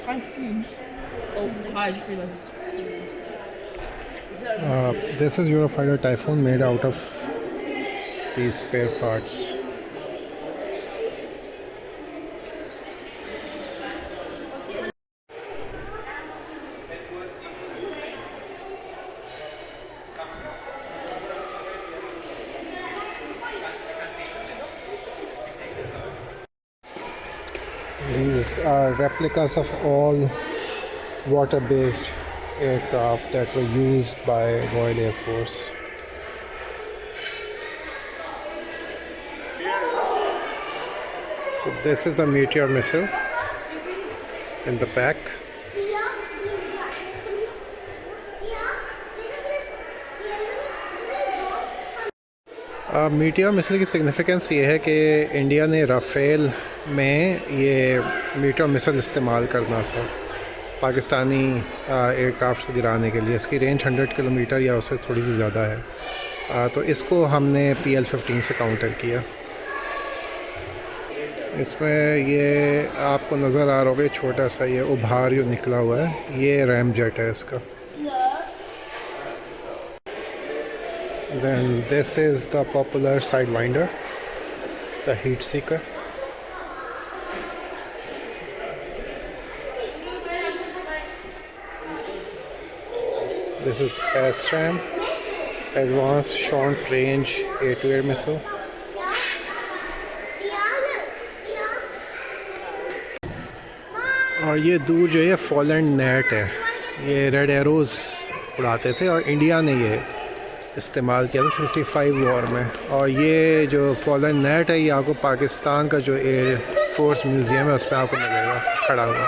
Typhoon. Oh, I just realized This is Eurofighter Typhoon made out of these spare parts. These are replicas of all water-based aircraft that were used by Royal Air Force. So this is the Meteor missile in the back. Meteor missile की significance ये है कि India ने Rafale में ये meteor missile इस्तेमाल करना था पाकिस्तानी एयरक्राफ्ट को गिराने के लिए। इसकी रेंज 100 किलोमीटर या उससे थोड़ी सी ज़्यादा है। तो इसको हमने PL-15 से काउंटर किया। इसमें ये आपको नज़र आ रहा होगा छोटा सा ये उभार जो निकला हुआ है, ये रैम जेट है इसका। Then this is the popular Sidewinder, the heat seeker. This is ASRAAM, Advanced Short Range Air-to-Air Missile. और ये दूर जो है फॉलन नेट है, ये रेड एरोज़ उड़ाते थे और इंडिया ने ये इस्तेमाल किया था 65 वॉर में। और ये जो फॉलन नेट है ये आपको पाकिस्तान का जो एयर फोर्स म्यूज़ियम है उस पर आपको मिलेगा खड़ा हुआ।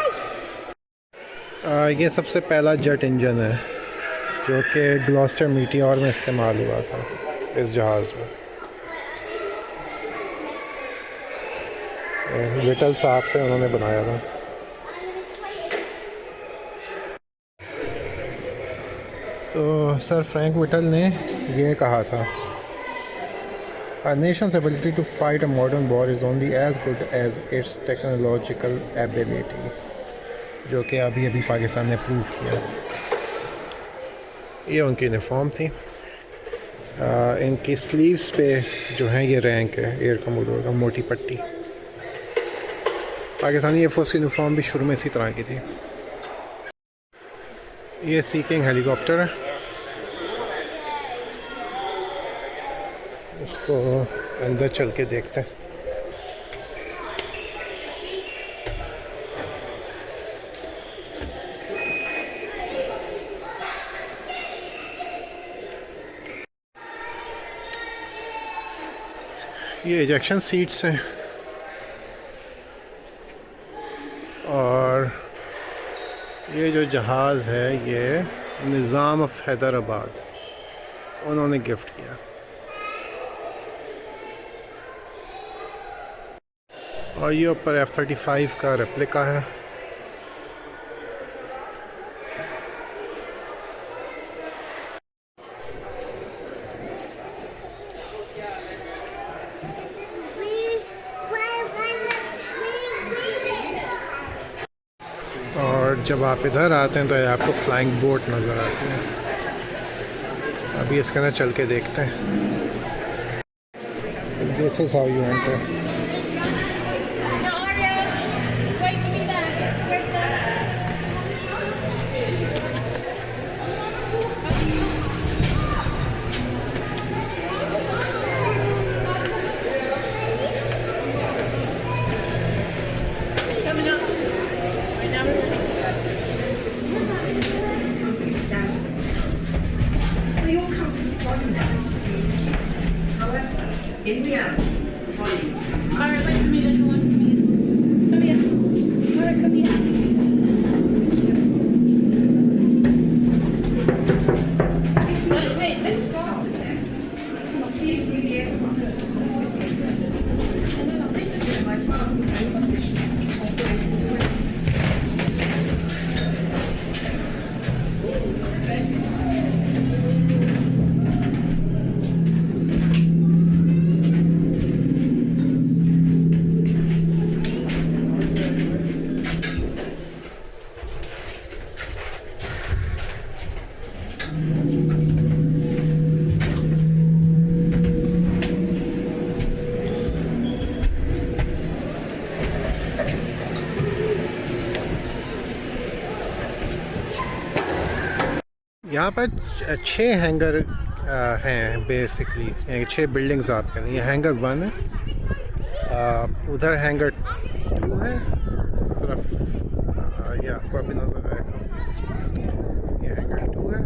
ये सबसे पहला जेट इंजन है जो कि ग्लॉस्टर मीटियोर में इस्तेमाल हुआ था इस जहाज़ में। विटल साहब थे, उन्होंने बनाया था। तो सर फ्रैंक विटल ने ये कहा था, A nation's ability to fight a modern war is only as good as its technological ability, जो कि अभी अभी पाकिस्तान ने प्रूव किया। ये उनकी यूनिफॉर्म थी। इनकी स्लीव्स पे जो है ये रैंक है एयर कमोडोर का, मोटी पट्टी। पाकिस्तानी एयर फोर्स की यूनिफॉर्म भी शुरू में इसी तरह की थी। ये सी किंग हेलीकॉप्टर है, इसको अंदर चल के देखते हैं। ये इजेक्शन सीट्स हैं और ये जो जहाज़ है ये निज़ाम ऑफ हैदराबाद उन्होंने गिफ्ट किया। और ये ऊपर F-35 का रेप्लिका है। और जब आप इधर आते हैं तो ये आपको फ्लाइंग बोट नज़र आती है। अभी इसके अंदर चल के देखते हैं। This is how you enter. In reality, following. Alright, wait for me, there's one. Come here. Alright, come here. Wait, let's stop. You can see through the aircraft. This is where my father was positioned. यहाँ पर 6 hanger हैं basically, 6 buildings आपके लिए। ये hanger 1 है, उधर hanger 2 है, इस तरफ ये आपको अभी नज़र आएगा। ये हैंगर 2 है,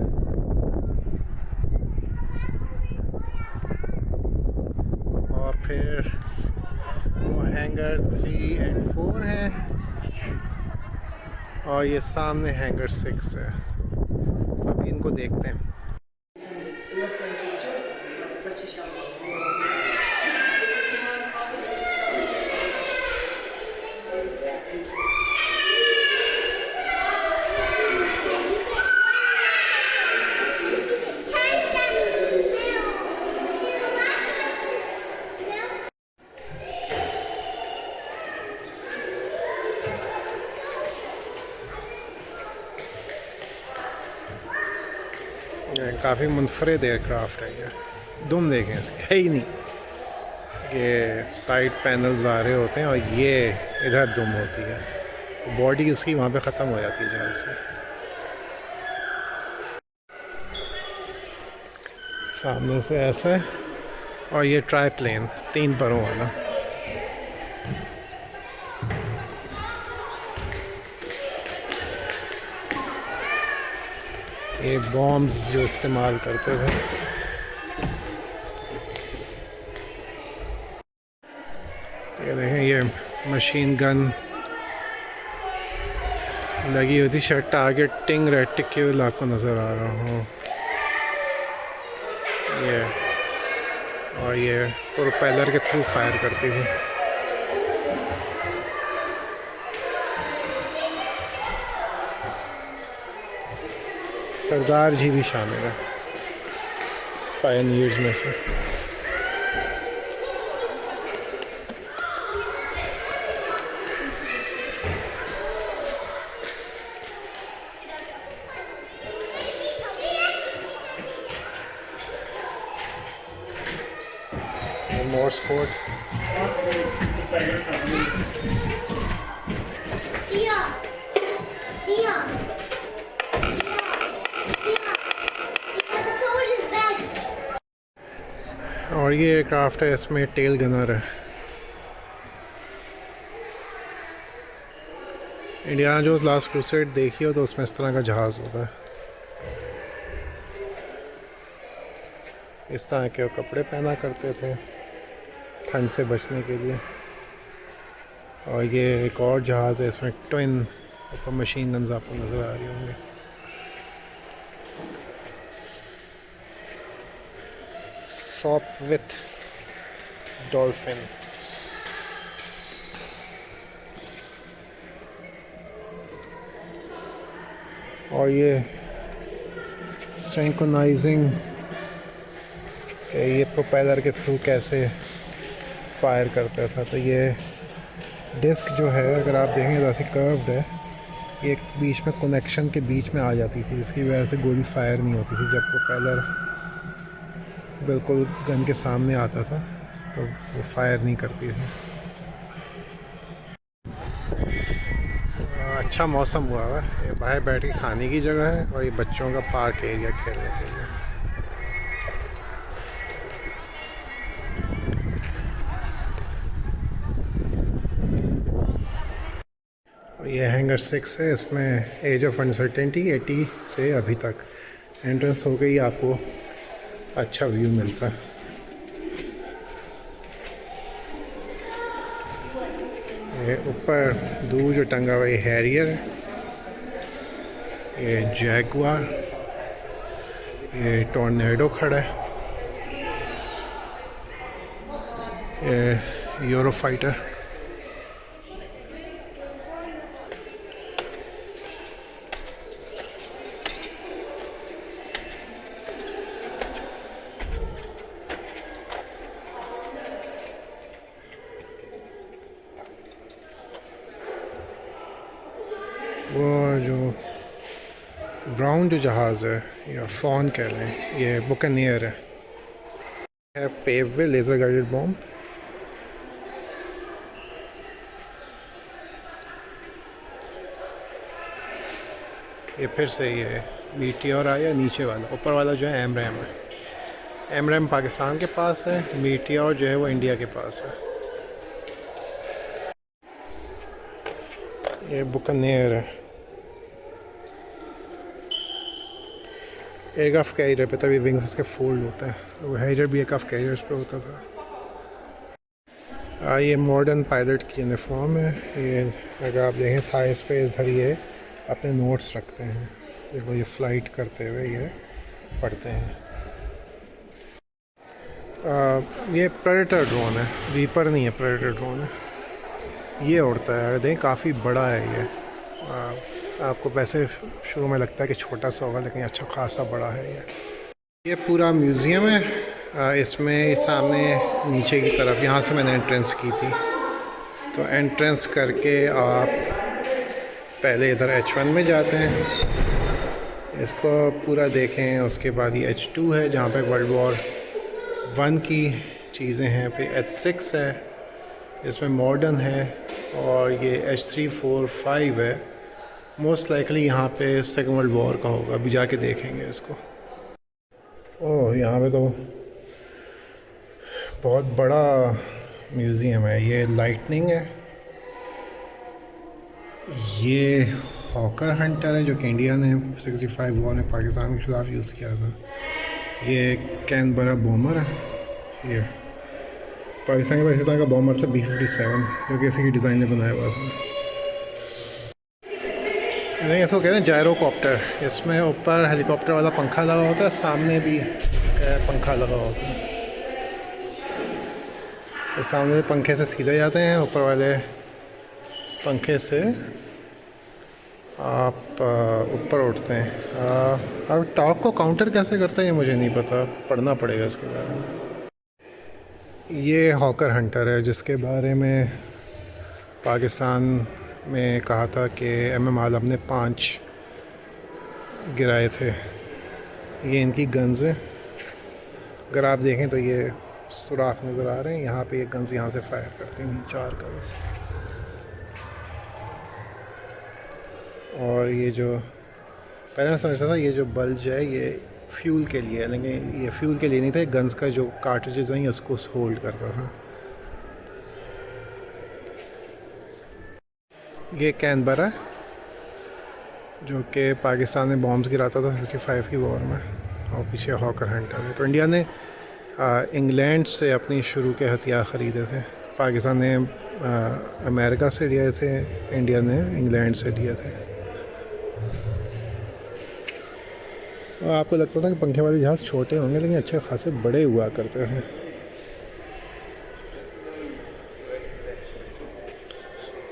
और फिर वो हैंगर 3 और 4 है, और ये सामने हैंगर 6 है। अभी इनको देखते हैं। काफ़ी मुनफरद एयरक्राफ्ट है ये। दुम देखें इसके, है ही नहीं। ये साइड पैनल्स आ रहे होते हैं और ये इधर दुम होती है, तो बॉडी उसकी वहाँ पे ख़त्म हो जाती है जहाज़ में। सामने से ऐसा है, और ये ट्राई प्लेन 3 परों वाला। ये बॉम्ब्स जो इस्तेमाल करते थे। ये देखें, ये मशीन गन लगी होती, शायद टारगेटिंग रेटिक्यूल आपको नज़र आ रहा हो। ये और ये प्रोपेलर के थ्रू फायर करती थी। सरदार जी भी शामिल है पायनियर्स में से। मोर्स कोड और ये एयरक्राफ्ट है, इसमें टेल गनर है। इंडियाना जोन्स लास्ट क्रूसेड देखी हो तो उसमें इस तरह का जहाज़ होता है। इस तरह के कपड़े पहना करते थे ठंड से बचने के लिए। और ये एक और जहाज़ है, इसमें ट्विन ऊपर मशीन गन्स आपको नज़र आ रही होंगे। सॉपविथ डॉल्फिन। और ये सिंक्रोनाइजिंग कि ये प्रोपेलर के थ्रू कैसे फायर करता था। तो ये डिस्क जो है, अगर आप देखेंगे तो ऐसी कर्व्ड है, ये बीच में कनेक्शन के बीच में आ जाती थी, जिसकी वजह से गोली फायर नहीं होती थी। जब प्रोपेलर बिल्कुल गन के सामने आता था तो वो फायर नहीं करती थी। अच्छा मौसम हुआ है, ये बाहर बैठ के खाने की जगह है, और ये बच्चों का पार्क एरिया खेलने के लिए। ये हैंगर 6 है, इसमें एज ऑफ अनसर्टेनिटी 80 से अभी तक। एंट्रेंस हो गई, आपको अच्छा व्यू मिलता है। ये ऊपर दूर जो टंगा हुआ ये हैरियर है, ये जैगुआर, ये टॉर्नेडो खड़ा है, ये यूरोफाइटर। वो जो ब्राउन जो जहाज़ है, या फॉन कह लें, ये बुकनियर है पेव वे लेज़र गाइडेड बॉम्ब। ये फिर से ये मीटियोर आया, नीचे वाला, ऊपर वाला जो है एमरैम है। एमरैम पाकिस्तान के पास है, मीटियोर जो है वो इंडिया के पास है। ये बुकनेर है, एयरक्राफ्ट कैरियर पे, तभी विंग्स इसके फोल्ड होते हैं। वो हैरियर भी एयरक्राफ्ट कैरियर्स पे होता था। ये मॉडर्न पायलट की यूनिफॉर्म है। ये अगर आप देखें थाइस पे इधर ये अपने नोट्स रखते हैं। देखो ये फ़्लाइट करते हुए ये पढ़ते हैं। ये प्रेडेटर ड्रोन है, रीपर नहीं है, प्रेडेटर ड्रोन है। ये उड़ता है, देखें काफ़ी बड़ा है ये। आपको वैसे शुरू में लगता है कि छोटा सा होगा, लेकिन अच्छा खासा बड़ा है ये पूरा म्यूज़ियम है। इसमें सामने नीचे की तरफ, यहाँ से मैंने एंट्रेंस की थी, तो एंट्रेंस करके आप पहले इधर H1 में जाते हैं, इसको पूरा देखें। उसके बाद ये H2 है जहाँ पे वर्ल्ड वॉर 1 की चीज़ें हैं। फिर H6 है इसमें मॉडर्न है, और ये H3, 4, 5 है। मोस्ट लाइकली यहाँ पे सेकेंड वर्ल्ड वॉर का होगा, अभी जाके देखेंगे इसको। ओह, यहाँ पे तो बहुत बड़ा म्यूज़ियम है। ये लाइटनिंग है, ये हॉकर हंटर है जो कि इंडिया ने 65 वॉर में पाकिस्तान के ख़िलाफ़ यूज़ किया था। ये कैनबरा बॉमर है, ये पाकिस्तान के पाकिस्तान का बॉमर था B-57, जो कि इसी की डिज़ाइन ने बनाया हुआ था। नहीं, इसको कहते हैं जायरोकॉप्टर। इसमें ऊपर हेलीकॉप्टर वाला पंखा लगा होता है, सामने भी इसका पंखा लगा होता है। तो सामने पंखे से सीधे जाते हैं, ऊपर वाले पंखे से आप ऊपर उठते हैं। अब टॉप को काउंटर कैसे करते हैं ये मुझे नहीं पता, पढ़ना पड़ेगा इसके बारे में। ये हॉकर हंटर है जिसके बारे में पाकिस्तान में कहा था कि MM आलम ने 5 गिराए थे। ये इनकी गन्स है, अगर आप देखें तो ये सुराख नज़र आ रहे हैं, यहाँ पे ये गन्स यहाँ से फायर करती हैं, 4 गन्स। और ये जो पहले मैं समझता था ये जो बल्ज है ये फ्यूल के लिए है, लेकिन ये फ्यूल के लिए नहीं था, गन्स का जो कार्ट्रिजेज हैं उसको होल्ड करता था। ये कैनबरा है जो कि पाकिस्तान में बॉम्ब्स गिराता था 65 की वॉर में, और पीछे हॉकर हंटर है। तो इंडिया ने इंग्लैंड से अपनी शुरू के हथियार ख़रीदे थे। पाकिस्तान ने अमेरिका से लिए थे, इंडिया ने इंग्लैंड से लिए थे। और आपको लगता था कि पंखे वाले जहाज़ छोटे होंगे, लेकिन अच्छे खासे बड़े हुआ करते हैं।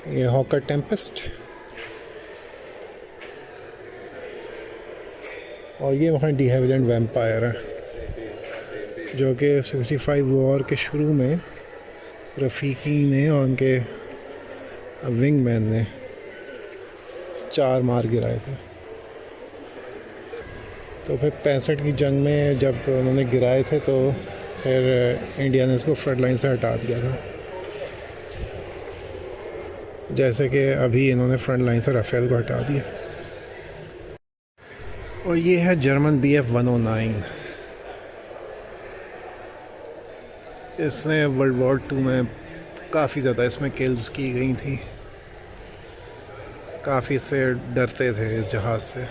ये हॉकर टेम्पेस्ट, और ये वहाँ डी हैविलैंड वैम्पायर है जो कि 65 वॉर के शुरू में रफ़ीकी ने और उनके विंग मैन ने 4 मार गिराए थे। तो फिर 65 की जंग में जब उन्होंने गिराए थे तो फिर इंडिया ने इसको फ्रंट लाइन से हटा दिया था, जैसे कि अभी इन्होंने फ्रंट लाइन से राफेल को हटा दिया। और ये है जर्मन BF-109। इसने वर्ल्ड वॉर 2 में काफ़ी ज़्यादा इसमें किल्स की गई थी, काफ़ी से डरते थे इस जहाज़ से।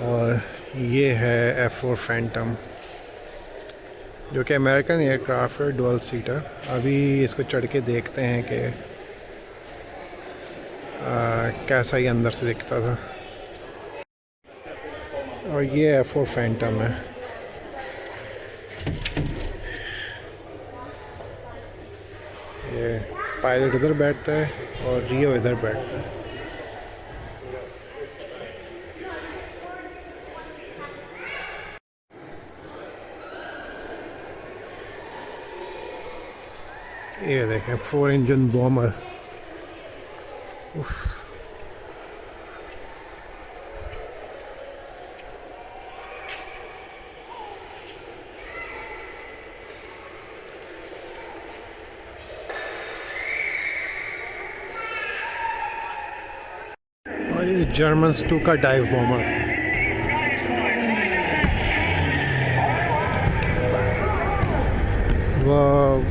और ये है F-4 फैंटम जो कि अमेरिकन एयरक्राफ्ट है, डुअल सीटर। अभी इसको चढ़ के देखते हैं कि कैसा ही अंदर से दिखता था। और ये F-4 फैंटम है। ये पायलट इधर बैठता है और रियो इधर बैठता है। ये देखें 4 इंजन बॉमर। उफ। German Stuka dive bomber. वो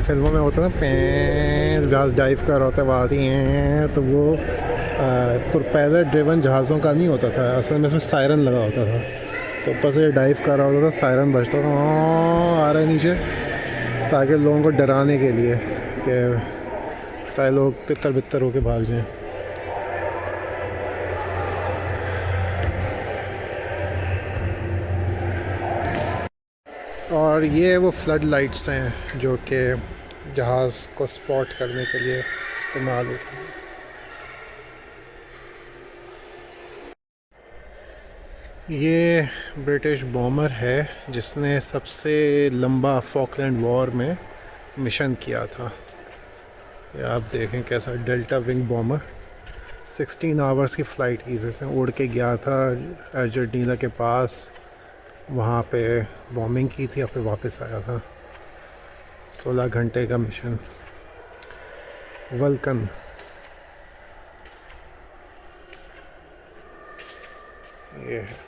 फिल्मों में होता है ना, पैर जहाज़ डाइव कर होता है आती हैं, तो वो प्रोपेलर ड्रिवन जहाज़ों का नहीं होता था, असल में इसमें सायरन लगा होता था। तो ऊपर से डाइव कर रहा होता था, सायरन बजता था आ रहा है नीचे, ताकि लोगों को डराने के लिए कि सारे लोग तितर बितर होके भाग जाएं। और ये वो फ्लड लाइट्स हैं जो कि जहाज़ को स्पॉट करने के लिए इस्तेमाल होती हैं। ये ब्रिटिश बॉमर है जिसने सबसे लंबा फॉकलैंड वॉर में मिशन किया था। ये आप देखें कैसा डेल्टा विंग बॉमर 16 आवर्स की फ़्लाइट की, जैसे उड़ के गया था अर्जेंटीना के पास, वहाँ पे बॉम्बिंग की थी, फिर वापस आया था। 16 घंटे का मिशन। वल्कन ये है।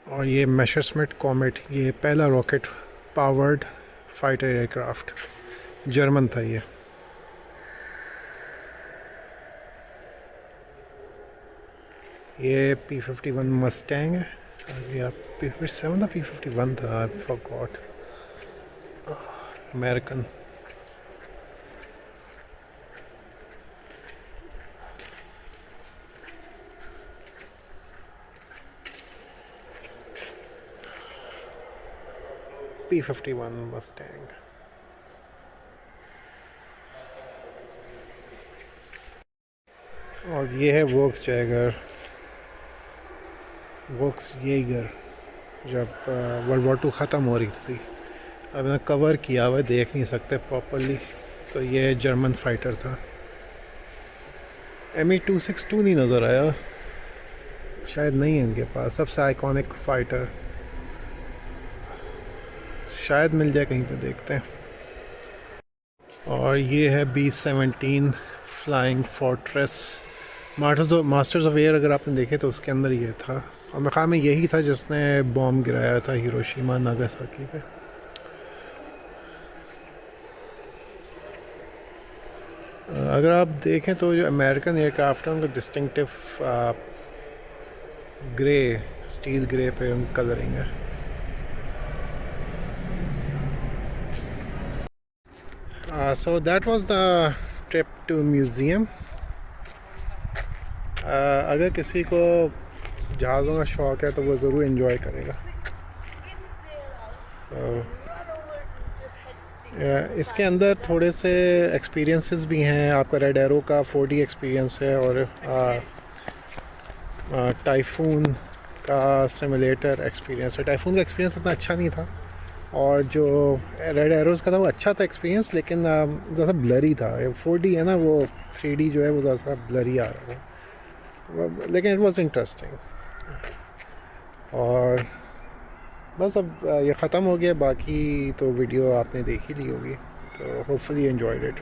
और ये मेसरस्मिट कॉमेट, ये पहला rocket powered fighter aircraft, German था ये। ये P-51 मस्टैंग है, या P-57 था, P-51 था, I forgot, American. P-51 Mustang. और ये है वोक्स जैगर, वोक्स येगर, जब वर्ल्ड वॉर 2 ख़त्म हो रही थी। अब मैं कवर किया हुआ देख नहीं सकते प्रॉपरली, तो ये जर्मन फाइटर था। ME-262 नहीं नज़र आया, शायद नहीं है इनके पास। सबसे आइकॉनिक फाइटर, शायद मिल जाए कहीं पे, देखते हैं। और ये है B-17 flying fortress, masters of air, अगर आपने देखे तो उसके अंदर ये था। और मेरे ख्याल में यही था जिसने बॉम्ब गिराया था हिरोशिमा नागासाकी पे। अगर आप देखें तो जो अमेरिकन एयरक्राफ्ट है उनका डिस्टिंक्टिव ग्रे, स्टील ग्रे पे उनका कलरिंग है। So that was the trip to museum. अगर किसी को जहाज़ों का शौक़ है तो वो ज़रूर एंजॉय करेगा। इसके अंदर थोड़े से एक्सपीरियंसेस भी हैं। आपका रेड एरो का 4D एक्सपीरियंस है, और टाइफून का सिमुलेटर एक्सपीरियंस है। टाइफून का एक्सपीरियंस इतना अच्छा नहीं था, और जो रेड एरोज़ का था वो अच्छा था एक्सपीरियंस, लेकिन ज़्यादा ब्लरी था। 4D है ना, वो 3D जो है वो ज़्यादा ब्लरी आ रहा था, लेकिन इट वाज इंटरेस्टिंग। और बस अब ये ख़त्म हो गया, बाकी तो वीडियो आपने देख ही ली होगी, तो होपफुली एंजॉयड इट।